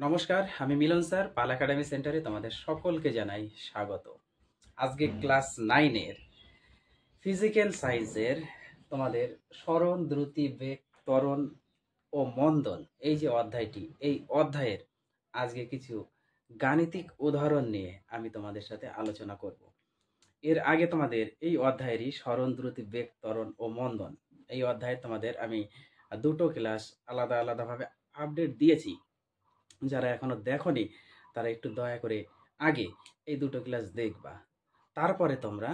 নমস্কার, আমি মিলন স্যার পাল একাডেমি সেন্টারে তোমাদের সকলকে জানাই স্বাগত। আজকে ক্লাস 9 এর ফিজিক্যাল সায়েন্সের তোমাদের স্মরণ, দ্রুতি, বেগ, ত্বরণ ও মন্দন এই যে অধ্যায়টি, এই অধ্যায়ের আজকে কিছু গাণিতিক উদাহরণ নিয়ে আমি তোমাদের সাথে আলোচনা করব। এর আগে তোমাদের এই অধ্যায়েরই স্মরণ, দ্রুতি, বেগ, ত্বরণ ও মন্দন এই অধ্যায়ে তোমাদের আমি দুটো ক্লাস আলাদা আলাদাভাবে আপডেট দিয়েছি। যারা এখনো দেখোনি তারা একটু দয়া করে আগে এই দুটো ক্লাস দেখবা, তারপরে তোমরা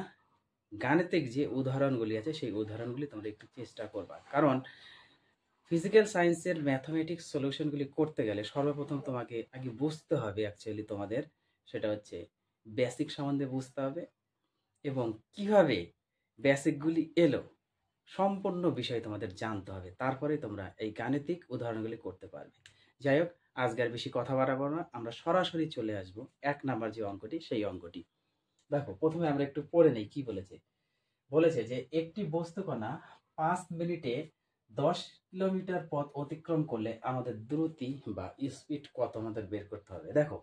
গাণিতিক যে উদাহরণগুলি আছে সেই উদাহরণগুলি তোমরা একটু চেষ্টা করবা। কারণ ফিজিক্যাল সায়েন্সের ম্যাথমেটিক্স সলিউশনগুলি করতে গেলে সর্বপ্রথম তোমাকে আগে বুঝতে হবে, অ্যাকচুয়ালি তোমাদের সেটা হচ্ছে বেসিক সম্বন্ধে বুঝতে হবে এবং কিভাবে বেসিকগুলি এলো সম্পূর্ণ বিষয় তোমাদের জানতে হবে, তারপরে তোমরা এই গাণিতিক উদাহরণগুলি করতে পারবে। যাই হোক, আজকে আর বেশি কথা বাড়াবো না, আমরা সরাসরি চলে আসব 1 নাম্বার যে অঙ্কটি সেই অঙ্কটি। দেখো, প্রথমে আমরা একটু পড়ে নেই কি বলেছে। বলেছে যে একটি বস্তুকণা 5 মিনিটে 10 কিলোমিটার পথ অতিক্রম করলে আমাদের দ্রুতি বা স্পিড কত আমাদের বের করতে হবে। দেখো,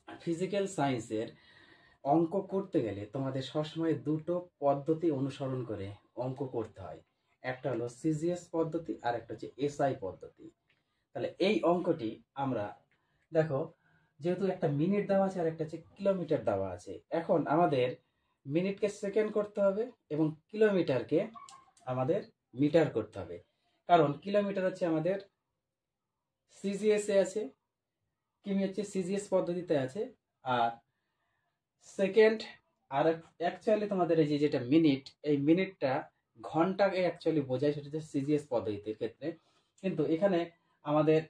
ফিজিক্যাল সায়েন্সের অঙ্ক করতে গেলে তোমাদের সবসময় দুটো পদ্ধতি অনুসরণ করে অঙ্ক করতে হয়। একটা হলো সিজিএস পদ্ধতি আর একটা হচ্ছে এসআই পদ্ধতি। তাহলে এই অঙ্কটি আমরা দেখো, যেহেতু একটা মিনিট দেওয়া আছে আর একটা হচ্ছে কিলোমিটার দেওয়া আছে, এখন আমাদের মিনিটকে সেকেন্ড করতে হবে এবং কিলোমিটারকে আমাদের মিটার করতে হবে। কারণ কিলোমিটার হচ্ছে আমাদের সিজিএস এ আছে, কিমি হচ্ছে সিজিএস পদ্ধতিতে আছে, আর সেকেন্ড আর অ্যাকচুয়ালি তোমাদের এই যে যেটা মিনিট, এই মিনিটটা ঘন্টাকে অ্যাকচুয়ালি বোঝায়, সেটা হচ্ছে সিজিএস পদ্ধতির ক্ষেত্রে। কিন্তু এখানে আমাদের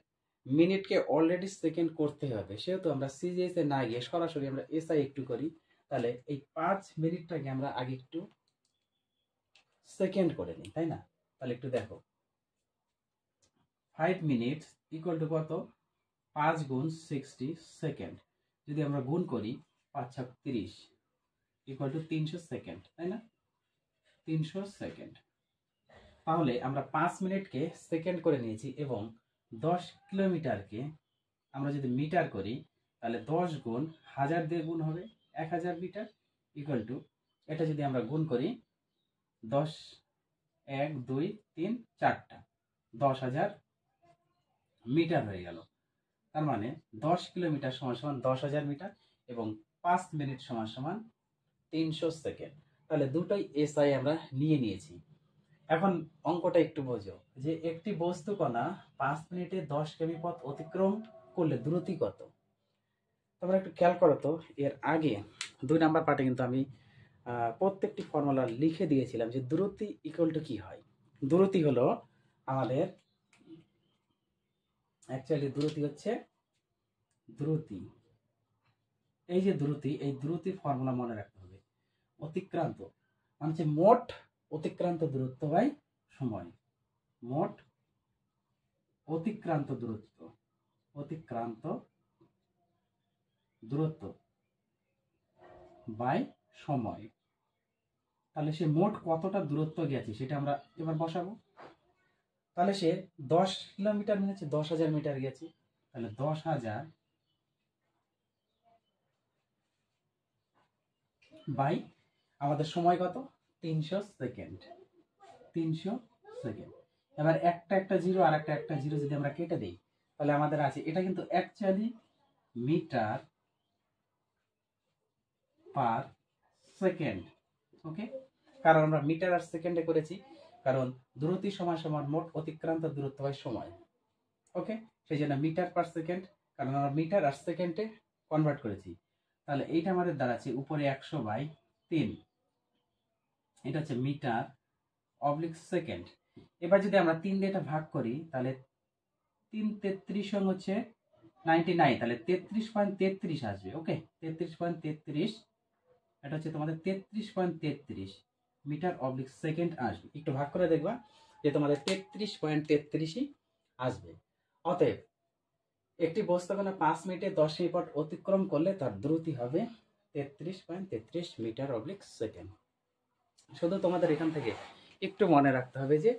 মিনিটকে অলরেডি সেকেন্ড করতে হবে, সেহেতু আমরা সিজিএস এ না গিয়ে সরাসরি আমরা এসআই একটু করি। তাহলে এই 5 মিনিটটাকে আমরা আগে একটু সেকেন্ড করে নিই, তাই না? তাহলে একটু দেখো, 5 মিনিট ইকুয়াল টু কত? 5 গুণ 60 সেকেন্ড। যদি আমরা গুণ করি 5 × 30 ইকুয়াল টু 300 সেকেন্ড, তাই না? 300 সেকেন্ড। তাহলে আমরা 5 মিনিটকে সেকেন্ড করে নিয়েছি এবং 10 কিলোমিটারকে আমরা যদি মিটার করি তাহলে 10 গুণ 1000 দিয়ে গুণ হবে 1000 মিটার ইকুয়াল টু, এটা যদি আমরা গুণ করি 10 1 2 3 4টা 10,000 মিটার হয়ে গেল। তার মানে 10 কিলোমিটার সমান সমান 10,000 মিটার এবং 5 মিনিট সমান সমান 300 সেকেন্ড। তাহলে দুটোই এসআই আমরা নিয়ে নিয়েছি। এখন অঙ্কটা একটু বোঝো যে একটি বস্তুকণা 5 মিনিটে 10 কিমি পথ অতিক্রম করলে দ্রুতি কত। তোমরা একটু খেয়াল করো তো, এর আগে 2 নাম্বার পার্টে কিন্তু আমি প্রত্যেকটি ফর্মুলা লিখে দিয়েছিলাম যে দ্রুতি ইকুয়াল টু কি হয়। দ্রুতি হলো আমাদের অ্যাকচুয়ালি দ্রুতি হচ্ছে দ্রুতি, এই যে দ্রুতি, এই দ্রুতি ফর্মুলা মনে রাখতে হবে। অতিক্রান্ত মানে হচ্ছে মোট অতিক্রান্ত দূরত্ব বাই সময়। মোট অতিক্রান্ত দূরত্ব, অতিক্রান্ত দূরত্ব বাই সময়। তাহলে সে মোট কতটা দূরত্ব গেছে সেটা আমরা এবার বসাবো। তাহলে সে 10 কিলোমিটার মানে হচ্ছে 10,000 মিটার গেছে। তাহলে 10,000 বাই আমাদের সময় কত? 300 সেকেন্ড। 300 সেকেন্ড। এবার একটা একটা জিরো আর একটা জিরো যদি আমরা কেটে দিই তাহলে আমাদের আছে, এটা কিন্তু অ্যাকচুয়ালি মিটার পার সেকেন্ড। ওকে, কারণ আমরা মিটার আর সেকেন্ডে করেছি, কারণ দ্রুতি সমান সমান মোট অতিক্রান্ত দূরত্ব বাই সময়। ওকে, সেই জন্য মিটার পার সেকেন্ড, কারণ আমরা মিটার আর সেকেন্ডে কনভার্ট করেছি। তাহলে এইটা আমাদের দাঁড়াচ্ছে উপরে 100/3, এটা হচ্ছে মিটার অবলিক সেকেন্ড। এবার যদি আমরা 3 দিয়ে এটা ভাগ করি তাহলে 3 33 হচ্ছে 99, তাহলে 33.33 আসবে। ওকে, 33.33, এটা হচ্ছে তোমাদের 33.33 মিটার অবলিক সেকেন্ড আসবে। একটু ভাগ করে দেখবা যে তোমাদের 33.33ই আসবে। অতএব একটি বস্তুকণা 5 মিনিটে 10 কিমি পথ অতিক্রম করলে তার দ্রুতি হবে 33.33 মিটার অবলিক সেকেন্ড। শুধু তোমাদের এখান থেকে একটু মনে রাখতে হবে যে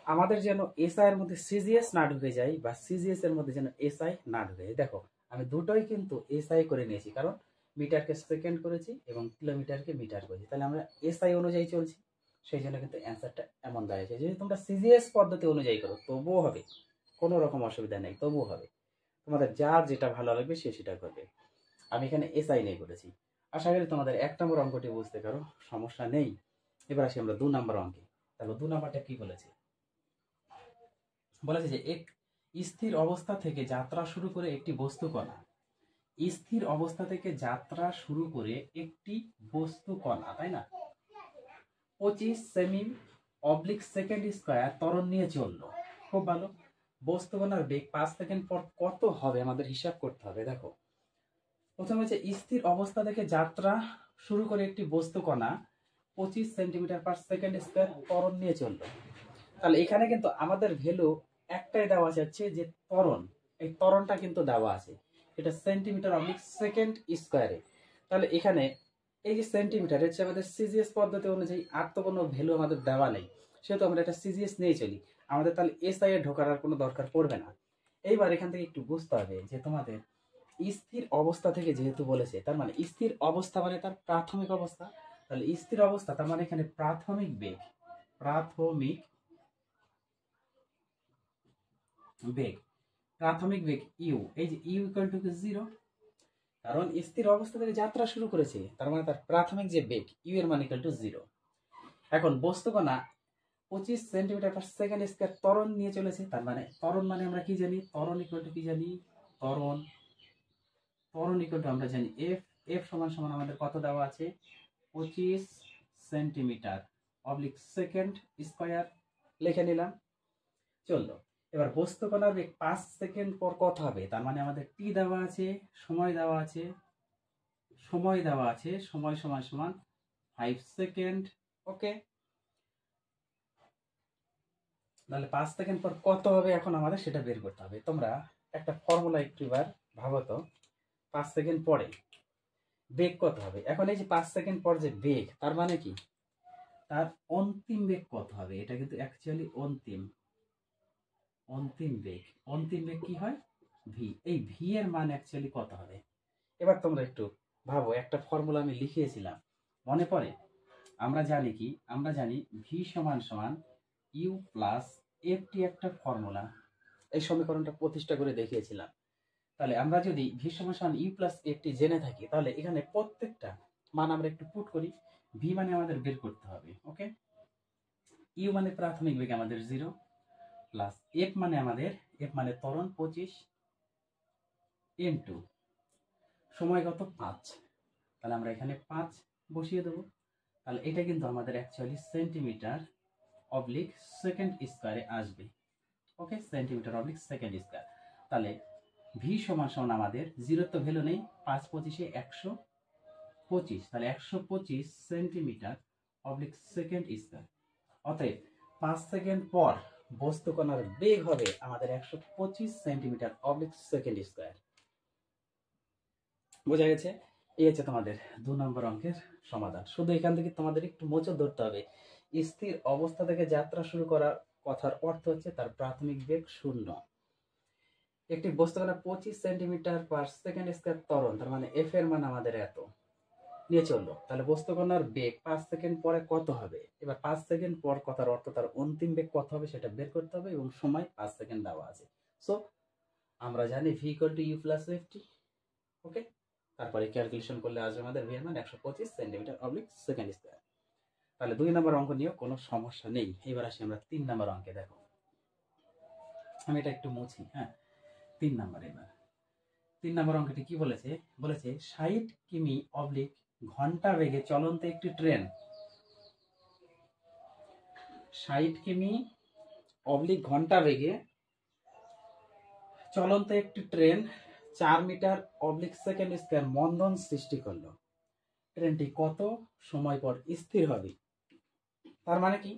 আমাদের যেন এসআই এর মধ্যে সিজিএস না ঢুকে যায়, বা সিজিএস এর মধ্যে যেন এসআই না ঢুকে যায়। দেখো আমি দুটোই কিন্তু এসআই করে নিয়েছি, কারণ মিটারকে সেকেন্ড করেছি এবং কিলোমিটারকে মিটার করেছি, তাহলে আমরা এসআই অনুযায়ী চলছি। সেই জন্য কিন্তু অ্যান্সারটা এমন দাঁড়িয়েছে। যদি তোমরা সিজিএস পদ্ধতি অনুযায়ী করো তবুও হবে, কোনো রকম অসুবিধা নেই, তবুও হবে। তোমাদের যার যেটা ভালো লাগবে সে সেটা করবে। আমি এখানে এসআই নিয়ে করেছি। আশা করি তোমাদের 1 নম্বর অঙ্কটি বুঝতে পারো, সমস্যা নেই। এবার আসি আমরা 2 নম্বর অঙ্কে। দেখো 2 নম্বরটা কি বলেছে। বলেছে যে এক স্থির অবস্থা থেকে যাত্রা শুরু করে একটি বস্তু কণা, স্থির অবস্থা থেকে যাত্রা শুরু করে একটি বস্তু কণা, তাই না, 25 সেমি অবলিক সেকেন্ড স্কয়ার ত্বরণ নিয়ে চললো। খুব ভালো। বস্তু কণার বেগ 5 সেকেন্ড পর কত হবে আমাদের হিসাব করতে হবে। দেখো প্রথমে হচ্ছে স্থির অবস্থা থেকে যাত্রা শুরু করে একটি বস্তু কণা 25 সেন্টিমিটার পার সেকেন্ড স্কয়ার ত্বরণ নিয়ে চললো। তাহলে এখানে কিন্তু আমাদের ভ্যালু একটাই দেওয়া যাচ্ছে যে ত্বরণ, এই ত্বরণটা কিন্তু দেওয়া আছে, এটা সেন্টিমিটার অবলিক সেকেন্ড স্কয়ারে। তাহলে এখানে এই যে সেন্টিমিটার হচ্ছে আমাদের সিজিএস পদ্ধতি অনুযায়ী, আর তো কোনো ভ্যালু আমাদের দেওয়া নেই, সেহেতু আমরা এটা সিজিএস নিয়ে চলি। আমাদের তাহলে এসআই এ ঢোকার আর কোনো দরকার পড়বে না। এইবার এখান থেকে একটু বুঝতে হবে যে তোমাদের স্থির অবস্থা থেকে যেহেতু বলেছে, তার মানে স্থির অবস্থা মানে তার প্রাথমিক অবস্থা। তাহলে স্থির অবস্থা তার মানে এখানে প্রাথমিক বেগ, প্রাথমিক বেগ, প্রাথমিক বেগ ইউ, এই যে ইউ ইকুয়াল টু 0, কারণ স্থির অবস্থা থেকে যাত্রা শুরু করেছে, তার মানে তার প্রাথমিক যে বেগ ইউ এর মান ইকুয়াল টু 0। এখন বস্তু কণা 25 সেন্টিমিটার পার সেকেন্ড স্কয়ার ত্বরণ নিয়ে চলেছে, তার মানে ত্বরণ মানে আমরা কি জানি, ত্বরণ ইকুয়াল টু কি জানি, ত্বরণ, ত্বরণ ইকুয়াল টু আমরা জানি এফ, এফ সমান সমান আমাদের কত দেওয়া আছে, 25 সেন্টিমিটার অবলিক সেকেন্ড স্কয়ার, লিখে নিলাম, চললো। এবার বস্তু কণার বেগ 5 সেকেন্ড পর কত হবে, তার মানে আমাদের টি দেওয়া আছে, সময় দেওয়া আছে, সময় দেওয়া আছে, সময় সমান সমান 5 সেকেন্ড। ওকে, তাহলে 5 সেকেন্ড পর কত হবে এখন আমাদের সেটা বের করতে হবে। তোমরা একটা ফর্মুলা একটু এবার ভাবো তো, 5 সেকেন্ড পরে বেগ কত হবে। এখন এই যে 5 সেকেন্ড পর যে বেগ, তার মানে কি তার অন্তিম বেগ কত হবে, এটা কিন্তু অ্যাকচুয়ালি অন্তিম, অন্তিম বেগ, অন্তিম বেগ কি হয়, ভি। এই ভি এর মান অ্যাকচুয়ালি কত হবে। এবার তোমরা একটু ভাবো, একটা ফর্মুলা আমি লিখিয়েছিলাম, মনে পড়ে? আমরা জানি কি, আমরা জানি ভি সমান সমান ইউ প্লাস এফ টি, একটা ফর্মুলা, এই সমীকরণটা প্রতিষ্ঠা করে দেখিয়েছিলাম। তাহলে আমরা যদি ভি সমান সমান ইউ প্লাস এফ টি জেনে থাকি, তাহলে এখানে প্রত্যেকটা মান আমরা একটু পুট করি। ভি মানে আমাদের বের করতে হবে, ওকে, ইউ মানে প্রাথমিক বেগ আমাদের 0, প্লাস এফ মানে আমাদের, এফ মানে ত্বরণ 25 ইনটু সময় কত 5, তাহলে আমরা এখানে 5 বসিয়ে দেবো। তাহলে এটা কিন্তু আমাদের অ্যাকচুয়ালি সেন্টিমিটার অবলিক সেকেন্ড স্কয়ারে আসবে। ওকে, সেন্টিমিটার অবলিক সেকেন্ড স্কয়ার। তাহলে ভি সমান সমান আমাদের 0 তো ভ্যালু নেই, 5 25 125, তাহলে 125 সেন্টিমিটার অবলিক সেকেন্ড স্কয়ার। অতএব 5 সেকেন্ড পর বস্তু কণার বেগ হবে আমাদের 125 সেন্টিমিটার অবলিক সেকেন্ড স্কয়ার। বোঝা গেছে? এই হচ্ছে তোমাদের 2 নম্বর অঙ্কের সমাধান। শুধু এখান থেকে তোমাদের একটু মোচড় ধরতে হবে, স্থির অবস্থা থেকে যাত্রা শুরু করার কথার অর্থ হচ্ছে তার প্রাথমিক বেগ 0। একটি বস্তু কণা 25 সেন্টিমিটার পার সেকেন্ড স্কয়ার ত্বরণ, তার মানে এফ এর মান আমাদের এত নিয়ে চললো। তাহলে বস্তু কণার বেগ 5 সেকেন্ড পরে কত হবে। এবার 5 সেকেন্ড পর কথার অর্থ তার অন্তিম বেগ কত হবে সেটা বের করতে হবে, এবং সময় 5 সেকেন্ড দেওয়া আছে। সো আমরা জানি v equal to u plus f t. Okay, তারপরে ক্যালকুলেশন করলে আসবে আমাদের ভি এর মান 125 সেন্টিমিটার অবলিক সেকেন্ড স্কয়ার। তাহলে 2 নম্বর অঙ্ক নিয়েও কোনো সমস্যা নেই। এবার আসি আমরা 3 নম্বর অঙ্কে। দেখো আমি এটা একটু মুছি, হ্যাঁ, 3 নম্বর। এবার 3 নম্বর অঙ্কটি কি বলেছে, বলেছে 60 কিমি অবলিক ঘন্টা বেগে চলন্ত একটি ট্রেন, 60 কিমি অবলিক ঘন্টা বেগে চলন্ত একটি train 4 metre oblique second square মন্দন সৃষ্টি করলো। ট্রেনটি কত সময় পর স্থির হবে। তার মানে কি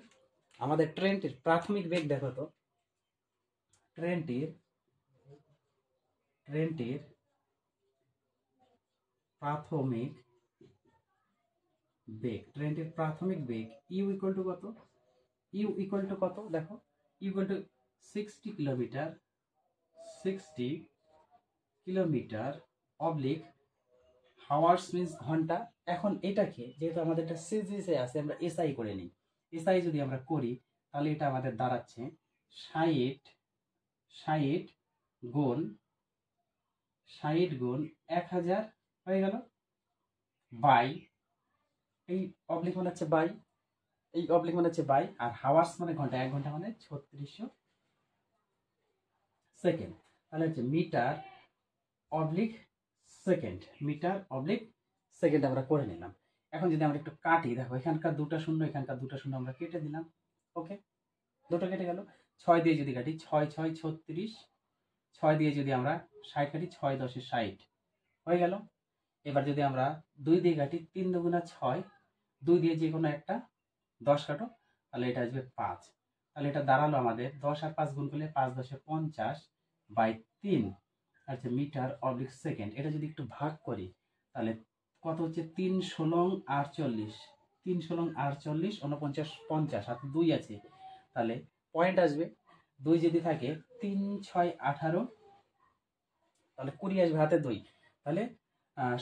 আমাদের ট্রেনটির প্রাথমিক বেগ দেখো তো, ট্রেনটির প্রাথমিক বেগ, ট্রেনটির প্রাথমিক বেগ ইউ ইকুয়াল টু কত, ইউ ইকুয়াল টু কত, দেখো equal to 60 kilometre 60 kilometre oblique hours means ঘন্টা। এখন এটাকে যেহেতু আমাদের এটা সিজিসে আছে আমরা এসআই করে নিই। এসআই যদি আমরা করি তাহলে এটা আমাদের দাঁড়াচ্ছে 60 গুণ 1000 হয়ে গেল বাই, এই অবলিক মানে হচ্ছে বাই, এই অবলিক মানে হচ্ছে বাই, আর হাওয়ার্স মানে ঘন্টা, 1 ঘন্টা মানে 3600 সেকেন্ড। তাহলে হচ্ছে metre oblique second, metre oblique second আমরা করে নিলাম। এখন যদি আমরা একটু কাটি, দেখো এখানকার দুটা শূন্য এখানকার দুটা শূন্য আমরা কেটে দিলাম। ওকে, দুটো কেটে গেল। 6 দিয়ে যদি কাটি 6 6 36, 6 দিয়ে যদি আমরা 60 কাটি 6 10 60 হয়ে গেল। এবার যদি আমরা 2 দিয়ে কাটি 3 দুগুণা 6, 2 দিয়ে যে কোনো একটা 10 কাটো তাহলে এটা আসবে 5। তাহলে এটা দাঁড়ালো আমাদের 10 আর 5 গুণ করলে 5 10 50 বাই 3 আচ্ছা মিটার অবলিক সেকেন্ড। এটা যদি একটু ভাগ করি তাহলে কত হচ্ছে 3 16 48, 3 16 48 49 50 আর 2 আছে, তাহলে পয়েন্ট আসবে 2 যদি থাকে 3 6 18, তাহলে 20 আসবে হাতে 2, তাহলে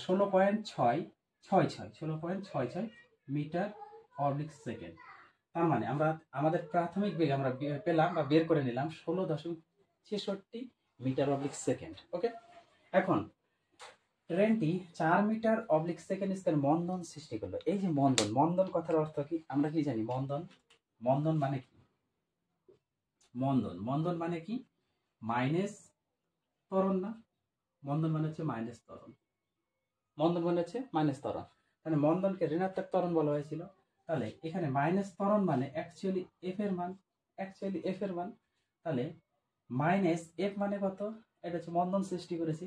16.666 মিটার অবলিক সেকেন্ড। তার মানে আমরা আমাদের প্রাথমিক বেগ আমরা পেলাম বা বের করে নিলাম 16.66 মিটার অবলিক সেকেন্ড। ওকে, এখন ট্রেনটি 4 মিটার অবলিক সেকেন্ড স্কয়ার মন্দন সৃষ্টি করলো। এই যে মন্দন, মন্দন কথার অর্থ কি আমরা কি জানি? মন্দন, মন্দন মানে কি? মন্দন, মন্দন মানে কি? মাইনাস ত্বরণ না? মন্দন মানে হচ্ছে মাইনাস ত্বরণ, মন্দন মানে হচ্ছে মাইনাস ত্বরণ। তাহলে মন্দনকে ঋণাত্মক ত্বরণ বলা হয়েছিল। তাহলে এখানে মাইনাস ত্বরণ মানে অ্যাকচুয়ালি এফ এর মান, অ্যাকচুয়ালি এফ এর মান। তাহলে মাইনাস এফ মানে কত? এটা হচ্ছে মন্দন সৃষ্টি করেছি,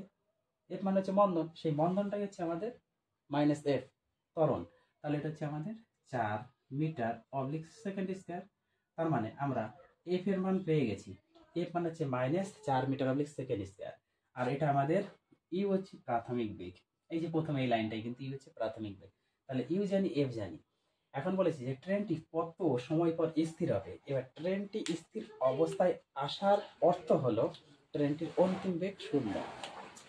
এফ মানে হচ্ছে মন্দন, সেই মন্দনটাই হচ্ছে আমাদের মাইনাস এফ ত্বরণ। তাহলে এটা হচ্ছে আমাদের 4 মিটার অবলিক সেকেন্ড স্কয়ার। তার মানে আমরা এফ এর মান পেয়ে গেছি, এফ মানে হচ্ছে minus 4 metre oblique second square. আর এটা আমাদের ইউ হচ্ছে প্রাথমিক বেগ। এই যে প্রথমে এই লাইনটাই কিন্তু ইউ হচ্ছে প্রাথমিক বেগ। তাহলে ইউ জানি, এফ জানি। এখন বলেছি যে ট্রেনটি কত সময় পর স্থির হবে। এবার ট্রেনটি স্থির অবস্থায় আসার অর্থ হলো ট্রেনটির অন্তিম বেগ 0।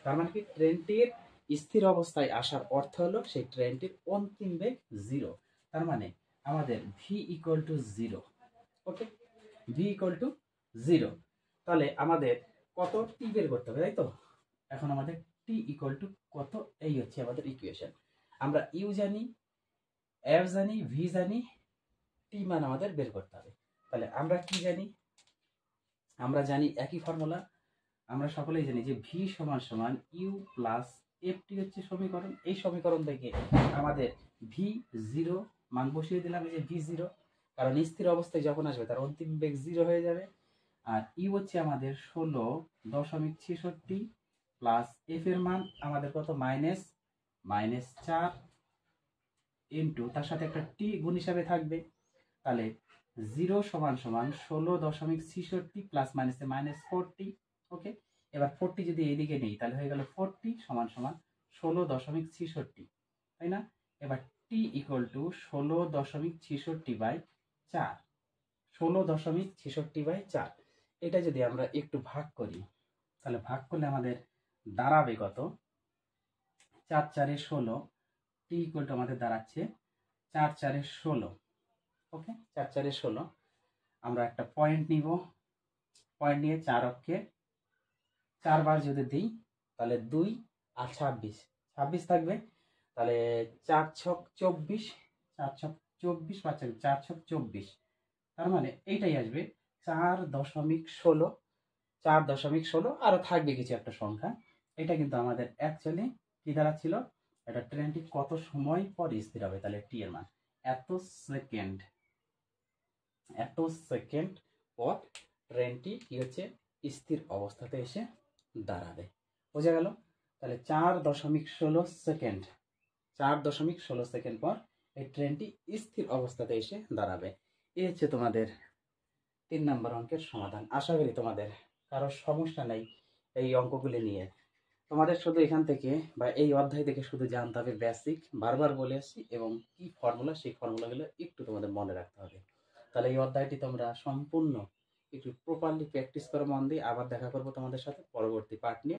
তার মানে কি ট্রেনটির স্থির অবস্থায় আসার অর্থ হলো সেই ট্রেনটির অন্তিম বেগ 0। তার মানে আমাদের ভি ইকুয়াল টু 0। ওকে, ভি ইকুয়াল টু 0। তাহলে আমাদের কত টি বের করতে হবে, তাই তো? এখন আমাদের টি ইকুয়াল টু কত, এই হচ্ছে আমাদের ইকুয়েশন। আমরা ইউ জানি, এফ জানি, ভি জানি, টি মান আমাদের বের করতে হবে। তাহলে আমরা কি জানি? আমরা জানি একই ফর্মুলা, আমরা সকলেই জানি যে ভি সমান সমান ইউ প্লাস এফ টি হচ্ছে সমীকরণ। এই সমীকরণ থেকে আমাদের ভি 0 মান বসিয়ে দিলাম, এই যে ভি 0, কারণ স্থির অবস্থায় যখন আসবে তার অন্তিম বেগ 0 হয়ে যাবে। আর ইউ হচ্ছে আমাদের 16.66 প্লাস এফ এর মান আমাদের কত? -4 ইন্টু তার সাথে একটা টি গুণ হিসাবে থাকবে। তাহলে 0 সমান সমান 16.66 প্লাস মাইনাসে -40। ওকে, এবার 40 যদি এইদিকে নেই তাহলে হয়ে গেল 40 সমান সমান 16.66, তাই না? এবার T equal to 16.66 by 4, 16.66 by 4। এটা যদি আমরা একটু ভাগ করি তাহলে ভাগ করলে আমাদের দাঁড়াবে কত? 4 4 16, টি ইকুয়াল টু আমাদের দাঁড়াচ্ছে 4 4 16। ওকে, 4 4 16। আমরা একটা পয়েন্ট নিব, পয়েন্ট নিয়ে 4 অক্ষে 4 বার যদি দিই তাহলে 2 আর 26 26 থাকবে। তাহলে 4 ছক 24, 4 ছক 24 বা 4 ছক 24। তার মানে এইটাই আসবে 4.16, 4.16 আরো থাকবে কিছু একটা সংখ্যা। এটা কিন্তু আমাদের অ্যাকচুয়ালি কি দাঁড়াচ্ছিল, এটা ট্রেনটি কত সময় পর স্থির হবে। তাহলে টি এর মান এত সেকেন্ড পর ট্রেনটি কি হচ্ছে স্থির অবস্থাতে এসে দাঁড়াবে। বোঝা গেল? তাহলে 4.16 সেকেন্ড, 4.16 সেকেন্ড পর এই ট্রেনটি স্থির অবস্থাতে এসে দাঁড়াবে। এই হচ্ছে তোমাদের 3 নম্বর অঙ্কের সমাধান। আশা করি তোমাদের কারো সমস্যা নেই এই অঙ্কগুলি নিয়ে। তোমাদের শুধু এখান থেকে বা এই অধ্যায় থেকে শুধু জানতে হবে বেসিক, বারবার বলে আসছি, এবং কি ফর্মুলা, সেই ফর্মুলাগুলো একটু তোমাদের মনে রাখতে হবে। তাহলে এই অধ্যায়টি তোমরা সম্পূর্ণ একটু প্রপারলি প্র্যাকটিস করো মন দিয়ে। আবার দেখা করবো তোমাদের সাথে পরবর্তী পার্ট নিয়ে।